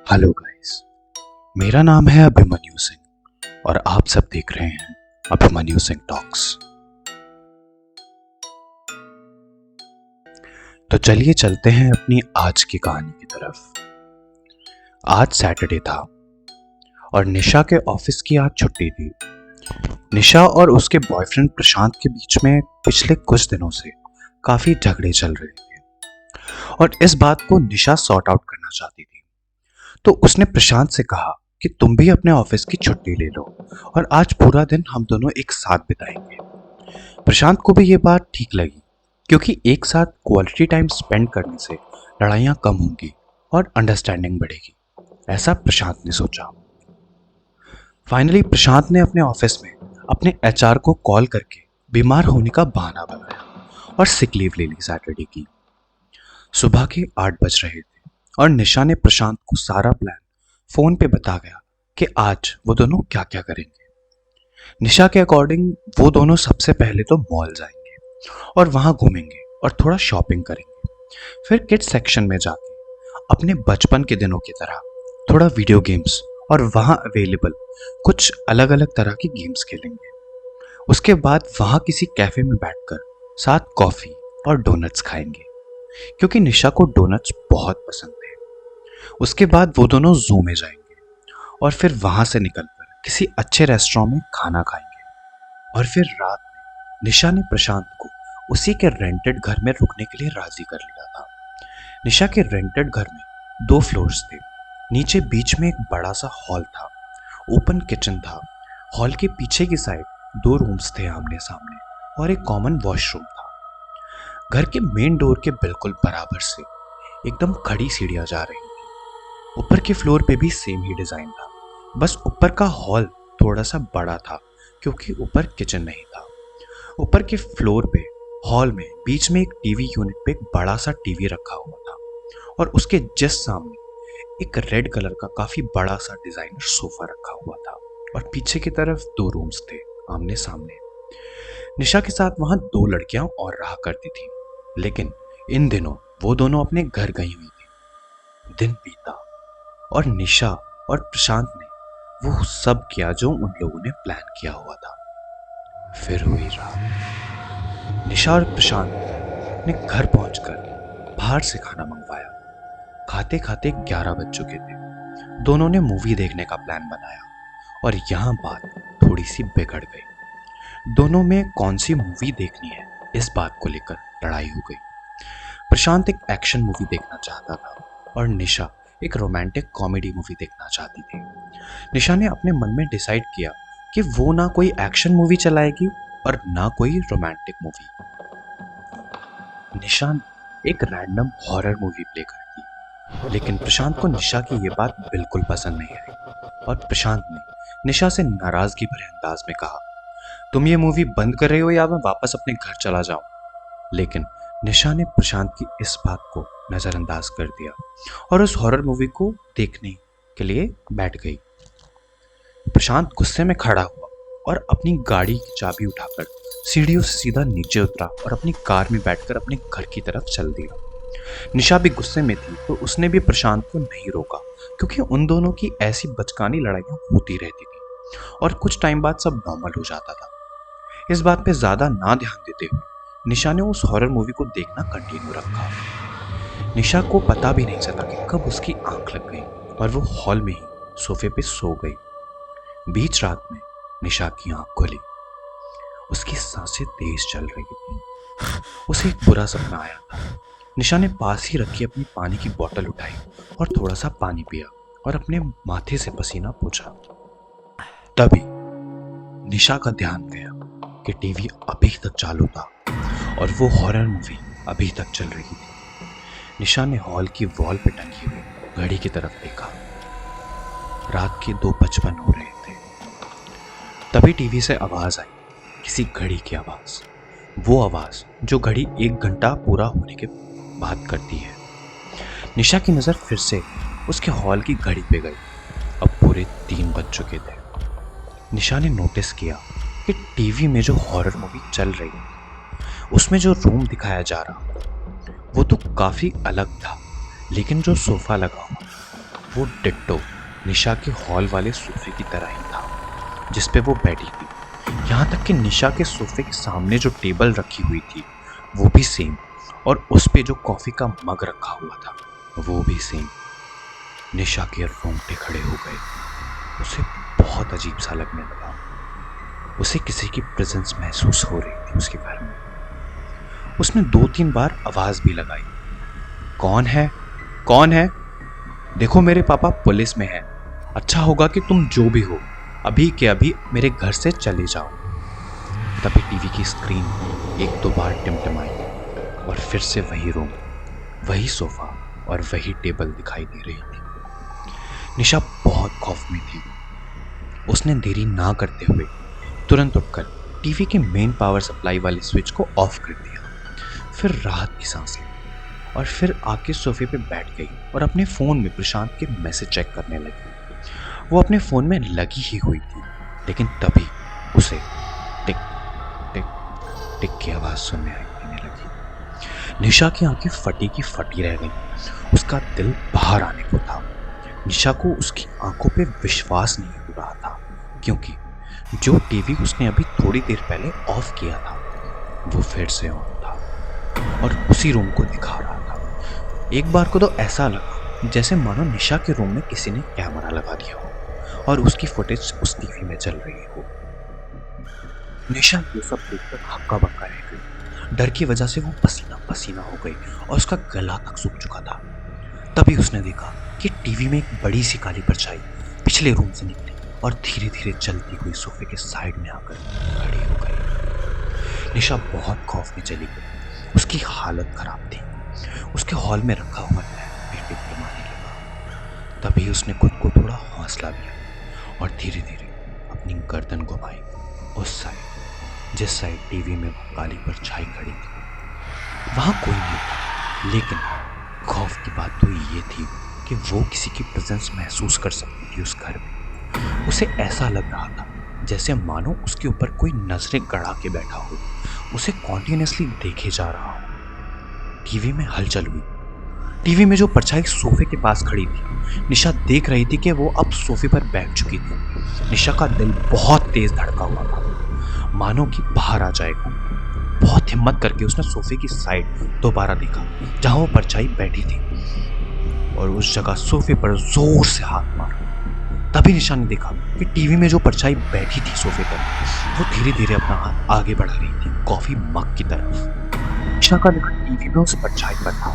Hello guys, मेरा नाम है अभिमन्यु सिंह और आप सब देख रहे हैं अभिमन्यु सिंह टॉक्स। तो चलिए चलते हैं अपनी आज की कहानी की तरफ। आज सैटरडे था और निशा के ऑफिस की आज छुट्टी थी। निशा और उसके बॉयफ्रेंड प्रशांत के बीच में पिछले कुछ दिनों से काफी झगड़े चल रहे थे और इस बात को निशा सॉर्ट आउट करना चाहती थी। तो उसने प्रशांत से कहा कि तुम भी अपने ऑफिस की छुट्टी ले लो और आज पूरा दिन हम दोनों एक साथ बिताएंगे। प्रशांत को भी ये बात ठीक लगी क्योंकि एक साथ क्वालिटी टाइम स्पेंड करने से लड़ाइयाँ कम होंगी और अंडरस्टैंडिंग बढ़ेगी, ऐसा प्रशांत ने सोचा। फाइनली प्रशांत ने अपने ऑफिस में अपने एचआर को कॉल करके बीमार होने का बहाना बनाया और सिक लीव ले ली सैटरडे की। सुबह के 8 बज रहे थे और निशा ने प्रशांत को सारा प्लान फोन पे बता गया कि आज वो दोनों क्या क्या करेंगे। निशा के अकॉर्डिंग वो दोनों सबसे पहले तो मॉल जाएंगे और वहां घूमेंगे और थोड़ा शॉपिंग करेंगे। फिर किड्स सेक्शन में जाके अपने बचपन के दिनों की तरह थोड़ा वीडियो गेम्स और वहां अवेलेबल कुछ अलग अलग तरह के गेम्स खेलेंगे। उसके बाद वहां किसी कैफे में बैठकर साथ कॉफी और डोनट्स खाएंगे क्योंकि निशा को डोनट्स बहुत पसंद थे। उसके बाद वो दोनों जू में जाएंगे और फिर वहां से निकलकर किसी अच्छे रेस्टोरेंट में खाना खाएंगे। और फिर रात में निशा ने प्रशांत को उसी के रेंटेड घर में रुकने के लिए राजी कर लिया था। निशा के रेंटेड घर में 2 फ्लोर्स थे। नीचे बीच में एक बड़ा सा हॉल था, ओपन किचन था। हॉल के पीछे की साइड 2 रूम्स थे आमने सामने और एक कॉमन वॉशरूम था। घर के मेन डोर के बिल्कुल बराबर से एकदम खड़ी सीढ़ियां जा रही थी। ऊपर के फ्लोर पे भी सेम ही डिजाइन था, बस ऊपर का हॉल थोड़ा सा बड़ा था क्योंकि ऊपर किचन नहीं था। ऊपर के फ्लोर पे हॉल में बीच में एक टीवी यूनिट पे एक बड़ा सा टीवी रखा हुआ था और उसके जस्ट सामने एक रेड कलर का काफी बड़ा सा डिजाइनर सोफा रखा हुआ था और पीछे की तरफ 2 रूम्स थे आमने सामने। निशा के साथ वहां 2 लड़कियां और रहा करती थी, लेकिन इन दिनों वो दोनों अपने घर गई हुई थी। दिन बीता और निशा और प्रशांत ने वो सब किया जो उन लोगों ने प्लान किया हुआ था। फिर हुई रात। निशा और प्रशांत ने घर पहुंचकर बाहर से खाना मंगवाया। खाते खाते 11 बज चुके थे। दोनों ने मूवी देखने का प्लान बनाया और यहाँ बात थोड़ी सी बिगड़ गई। दोनों में कौन सी मूवी देखनी है इस बात को लेकर लड़ाई हो गई। प्रशांत एक एक्शन मूवी देखना चाहता था और निशा एक रोमांटिक कॉमेडी मूवी देखना चाहती थी। निशा ने अपने मन में डिसाइड किया कि वो ना कोई एक्शन मूवी चलाएगी और ना कोई रोमांटिक मूवी। निशा एक रैंडम हॉरर मूवी प्ले करती, लेकिन प्रशांत को निशा की ये बात बिल्कुल पसंद नहीं आई और प्रशांत ने निशा से नाराजगी भरे अंदाज में कहा, तुम ये मूवी बंद कर रही हो या मैं वापस अपने घर चला जाऊं। लेकिन निशा ने प्रशांत की इस बात को नजरअंदाज कर दिया और उस हॉरर मूवी को देखने के लिए बैठ गई। प्रशांत गुस्से में खड़ा हुआ और अपनी गाड़ी की चाबी उठाकर सीढ़ियों से सीधा नीचे उतरा और अपनी कार में बैठकर अपने घर की तरफ चल दिया। निशा भी गुस्से में थी तो उसने भी प्रशांत को नहीं रोका क्योंकि उन दोनों की ऐसी बचकानी लड़ाइयां होती रहती थी और कुछ टाइम बाद सब नॉर्मल हो जाता था। इस बात पे ज्यादा ना ध्यान देते हुए निशा ने उस हॉरर मूवी को देखना कंटिन्यू रखा। निशा को पता भी नहीं चला कि कब उसकी आंख लग गई और वो हॉल में ही सोफे पे सो गई। बीच रात में निशा की आंख खुली। उसकी सांसें तेज चल रही थी। उसे एक बुरा सपना आया था। निशा ने पास ही रखी अपनी पानी की बोतल उठाई और थोड़ा सा पानी पिया और अपने माथे से पसीना पोंछा। तभी निशा का ध्यान गया कि टीवी अभी तक चालू था और वो हॉरर मूवी अभी तक चल रही थी। निशा ने हॉल की वॉल पे टंगी हुई घड़ी की तरफ देखा। रात के 2:55 हो रहे थे। तभी टीवी से आवाज आई, किसी घड़ी की आवाज। वो आवाज जो घड़ी 1 घंटा पूरा होने के बाद करती है। निशा की नजर फिर से उसके हॉल की घड़ी पे गई। अब पूरे 3 बज चुके थे। निशा ने नोटिस किया कि टीवी में जो हॉरर मूवी चल रही है उसमें जो रूम दिखाया जा रहा वो तो काफी अलग था, लेकिन जो सोफा लगा हुआ वो डिट्टो निशा के हॉल वाले सोफे की तरह ही था जिस पे वो बैठी थी। यहाँ तक कि निशा के सोफे के सामने जो टेबल रखी हुई थी वो भी सेम, और उस पे जो कॉफी का मग रखा हुआ था वो भी सेम। निशा के रोंगटे खड़े हो गए। उसे बहुत अजीब सा लगने लगा। उसे किसी की प्रेजेंस महसूस हो रही थी उसके घर में। उसने 2-3 बार आवाज भी लगाई, कौन है, कौन है? देखो मेरे पापा पुलिस में हैं। अच्छा होगा कि तुम जो भी हो अभी के अभी मेरे घर से चले जाओ। तभी टीवी की स्क्रीन 1-2 बार टिमटिमाई और फिर से वही रूम, वही सोफा और वही टेबल दिखाई दे रही थी। निशा बहुत खौफ में थी। उसने देरी ना करते हुए तुरंत उठकर टीवी के मेन पावर सप्लाई वाले स्विच को ऑफ कर दिया। फिर राहत की सांसें, और फिर आके सोफे पे बैठ गई और अपने फोन में प्रशांत के मैसेज चेक करने लगी। वो अपने फोन में लगी ही हुई थी, लेकिन तभी उसे टिक टिक टिक की आवाज सुनने देने लगी। निशा की आंखें फटी की फटी रह गई। उसका दिल बाहर आने को था। निशा को उसकी आंखों पे विश्वास नहीं हो रहा था, क्योंकि जो टीवी उसने अभी थोड़ी देर पहले ऑफ किया था वो फिर से ऑन था और उसी रूम को दिखा रहा था। एक बार को तो ऐसा लगा जैसे मानो निशा के रूम में किसी ने कैमरा लगा दिया हो और उसकी फुटेज उस टीवी में चल रही हो। निशा ये सब देखकर हक्का बक्का रह गई। डर की वजह से वो पसीना पसीना हो गई और उसका गला तक सूख चुका था। तभी उसने देखा कि टीवी में एक बड़ी सी काली परछाई पिछले रूम से निकली और धीरे धीरे चलती हुई सोफे के साइड में आकर खड़ी हो गई। निशा बहुत खौफ में चली गई। उसकी हालत खराब थी। उसके हॉल में रखा हुआ लैंप टिमटिमाने लगा। तभी उसने खुद को थोड़ा हौसला दिया और धीरे धीरे अपनी गर्दन घुमाई उस साइड जिस साइड टीवी में वो काली परछाई खड़ी थी। वहां कोई नहीं था, लेकिन खौफ की बात तो ये थी कि वो किसी की प्रेजेंस महसूस कर सकती थी उस घर में। उसे ऐसा लग रहा था जैसे मानो उसके ऊपर कोई नजरें गड़ा के बैठा हो, उसे कॉन्टिन्यूसली देखे जा रहा हो। टीवी में हलचल हुई। टीवी में जो परछाई सोफे के पास खड़ी थी, निशा देख रही थी कि वो अब सोफे पर बैठ चुकी थी। निशा का दिल बहुत तेज धड़का हुआ था, मानो कि बाहर आ जाएगा। बहुत हिम्मत करके उसने सोफे की साइड दोबारा देखा जहां वो परछाई बैठी थी, और उस जगह सोफे पर जोर से हाथ मारा। तभी निशा ने देखा कि टीवी में जो परछाई बैठी थी सोफे पर, वो धीरे धीरे अपना हाथ आगे बढ़ा रही थी कॉफी मग की तरफ। निशा का ध्यान टीवी में उस परछाई पर था।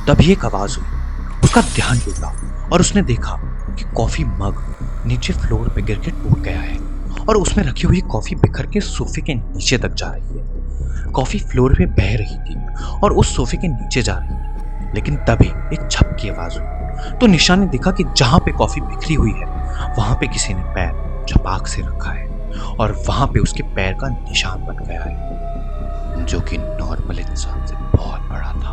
तभी एक आवाज हुई। उसका ध्यान टूटा और उसने देखा कि कॉफी मग नीचे फ्लोर पे गिर के टूट गया है और उसमें रखी हुई कॉफी बिखर के सोफे के नीचे तक जा रही है। कॉफी फ्लोर पे बह रही थी और उस सोफे के नीचे जा रही थी। लेकिन तभी एक झप की आवाज हुई तो निशा ने देखा कि जहां पे कॉफी बिखरी हुई है वहां पे किसी ने पैर झपाक से रखा है और वहां पे उसके पैर का निशान बन गया है, जो कि नॉर्मल इंसान से बहुत बड़ा था।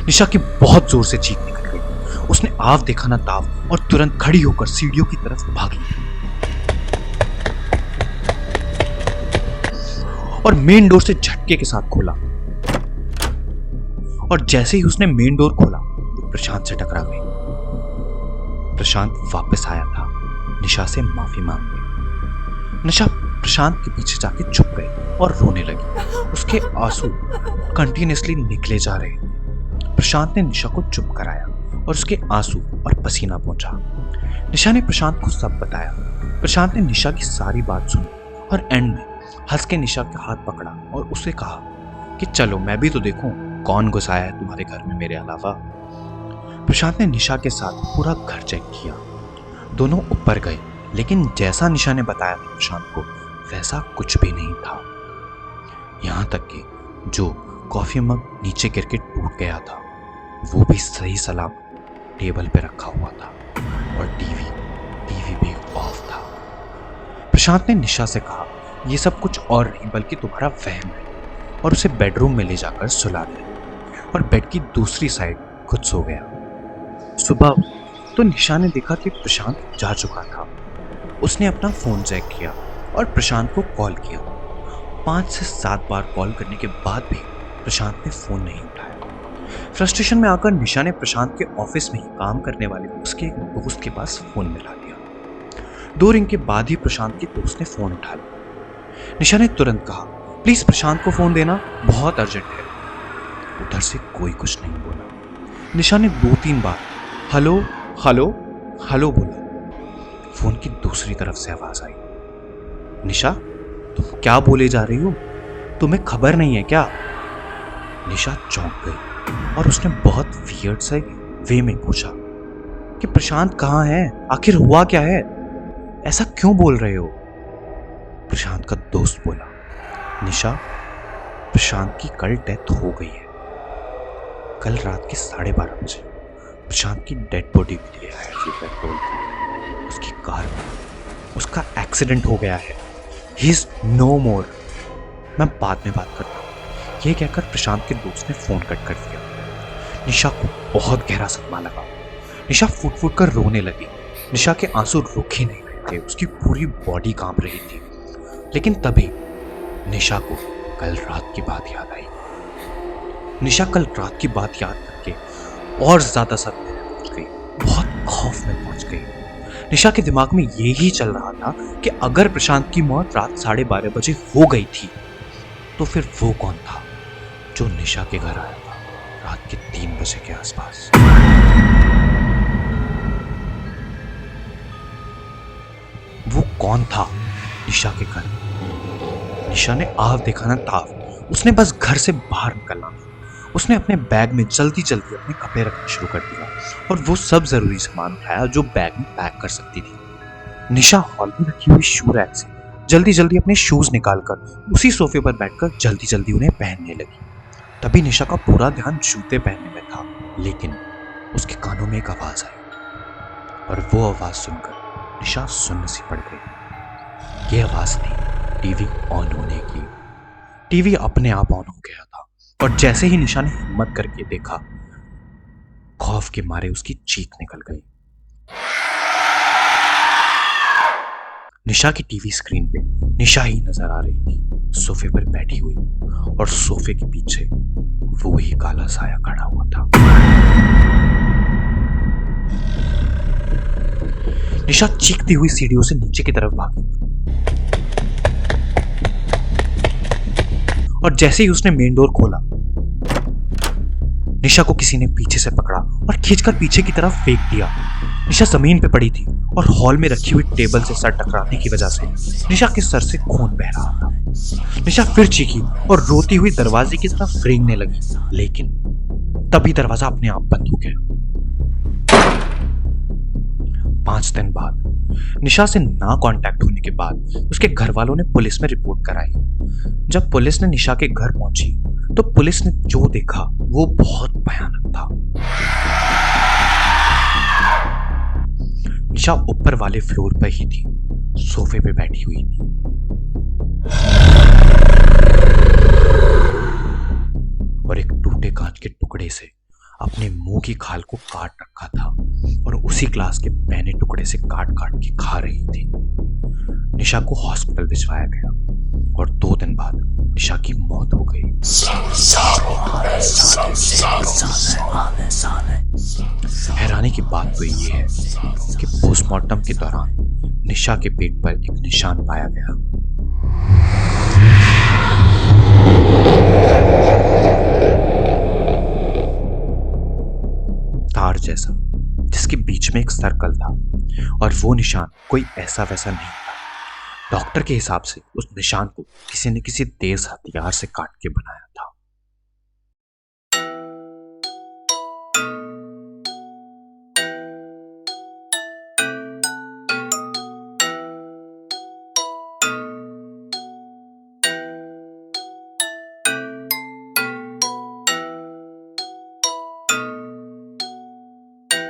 निशा की बहुत जोर से चीख निकल गई। उसने आव देखा ना ताव और तुरंत खड़ी होकर सीढ़ियों की तरफ भागी और मेन डोर से झटके के साथ खोला। और जैसे ही उसने मेन डोर खोला तो प्रशांत से टकरा गई। प्रशांत वापस आया था निशा से माफी मांगने। निशा प्रशांत के पीछे जाके छुप गई और रोने लगी। उसके आंसू कंटिन्यूअसली निकले जा रहे थे। प्रशांत ने निशा को चुप कराया और उसके आंसू और पसीना पोंछा। निशा ने प्रशांत को सब बताया। प्रशांत ने निशा की सारी बात सुनी और एंड में हंस के निशा का हाथ पकड़ा और उसे कहा कि चलो मैं भी तो देखूं कौन घुस आया है तुम्हारे घर में मेरे अलावा। प्रशांत ने निशा के साथ पूरा घर चेक किया। दोनों ऊपर गए, लेकिन जैसा निशा ने बताया था प्रशांत को वैसा कुछ भी नहीं था। यहां तक कि जो कॉफी मग नीचे गिर के टूट गया था वो भी सही सलामत टेबल पे रखा हुआ था और टीवी भी ऑफ था। प्रशांत ने निशा से कहा ये सब कुछ और नहीं बल्कि तुम्हारा वहम है, और उसे बेडरूम में ले जाकर सुला दिया और बेड की दूसरी साइड खुद सो गया। सुबह तो निशा ने देखा कि प्रशांत जा चुका था। उसने अपना फोन चेक किया और प्रशांत को कॉल किया। 5 से 7 बार कॉल करने के बाद भी प्रशांत ने फोन नहीं उठाया। फ्रस्ट्रेशन में आकर निशा ने प्रशांत के ऑफिस में ही काम करने वाले उसके एक दोस्त के पास फोन मिला दिया। 2 रिंग के बाद ही प्रशांत के दोस्त ने फोन उठा लिया। निशा ने तुरंत कहा, प्लीज प्रशांत को फोन देना, बहुत अर्जेंट है। उधर से कोई कुछ नहीं बोला। निशा ने 2-3 बार हेलो हेलो हेलो बोला। फोन की दूसरी तरफ से आवाज आई, निशा तुम क्या बोले जा रही हो, तुम्हें खबर नहीं है क्या? निशा चौंक गई और उसने बहुत वियर्ड से वे में पूछा कि प्रशांत कहाँ है, आखिर हुआ क्या है, ऐसा क्यों बोल रहे हो? प्रशांत का दोस्त बोला, निशा प्रशांत की कल डेथ हो गई है। कल रात के 12:30 बजे प्रशांत की डेड बॉडी मिली है पेट्रोल की। उसकी कार में उसका एक्सीडेंट हो गया है। ही इज नो मोर। मैं बाद में बात करता हूँ, यह कहकर प्रशांत के दोस्त ने फोन कट कर दिया। निशा को बहुत गहरा सदमा लगा। निशा फुट फुट कर रोने लगी। निशा के आंसू रुक ही नहीं रहे थे, उसकी पूरी बॉडी कांप रही थी। लेकिन तभी निशा को कल रात की बात याद आई। निशा कल रात की बात याद करके और ज्यादा सदमे में पहुंच गई, बहुत खौफ में पहुंच गई। निशा के दिमाग में ये ही चल रहा था कि अगर प्रशांत की मौत रात 12:30 बजे हो गई थी तो फिर वो कौन था जो निशा के घर आया था रात के 3 बजे के आसपास। वो कौन था निशा के घर? निशा ने आव देखा ना ताव, उसने बस घर से बाहर निकलना था। उसने अपने बैग में जल्दी जल्दी अपने कपड़े रखना शुरू कर दिया और वो सब जरूरी सामान उठाया जो बैग में पैक कर सकती थी। निशा हॉल में रखी हुई शू रैक से जल्दी जल्दी अपने शूज निकालकर उसी सोफे पर बैठकर जल्दी जल्दी उन्हें पहनने लगी। तभी निशा का पूरा ध्यान जूते पहनने में था, लेकिन उसके कानों में एक आवाज आई और वो आवाज सुनकर निशा सुन्न सी पड़ गई। ये आवाज थी टीवी ऑन होने की। टीवी अपने आप ऑन हो गया था और जैसे ही निशा ने हिम्मत करके देखा, खौफ के मारे उसकी चीख निकल गई। निशा की टीवी स्क्रीन पे निशा ही नजर आ रही थी, सोफे पर बैठी हुई, और सोफे के पीछे वो ही काला साया खड़ा हुआ था। निशा चीखती हुई सीढ़ियों से नीचे की तरफ भागी और जैसे ही उसने मेन डोर खोला, निशा को किसी ने पीछे से पकड़ा और खींचकर पीछे की तरफ फेंक दिया। निशा जमीन पे पड़ी थी और हॉल में रखी हुई टेबल से सर टकराने की वजह से निशा के सर से खून बह रहा था। निशा फिर चीखी और रोती हुई दरवाजे की तरफ रेंगने लगी, लेकिन तभी दरवाजा अपने आप बंद हो गया। 5 दिन बाद निशा से ना कांटेक्ट होने के बाद उसके घर वालों ने पुलिस में रिपोर्ट कराई। जब पुलिस ने निशा के घर पहुंची तो पुलिस ने जो देखा वो बहुत भयानक था। निशा ऊपर वाले फ्लोर पर ही थी, सोफे पे बैठी हुई थी। और एक टूटे कांच के टुकड़े से अपने मुंह की खाल को काट रखा था और उसी ग्लास के पैने टुकड़े से काट काट के खा रही थी। निशा को हॉस्पिटल भिजवाया गया और 2 दिन बाद निशा की मौत हो गई। हैरानी की बात तो ये है कि पोस्टमार्टम के दौरान निशा के पेट पर एक निशान पाया गया। तार जैसा, जिसके बीच में एक सर्कल था, और वो निशान कोई ऐसा वैसा नहीं था। डॉक्टर के हिसाब से उस निशान को किसी ने किसी तेज हथियार से काट के बनाया था।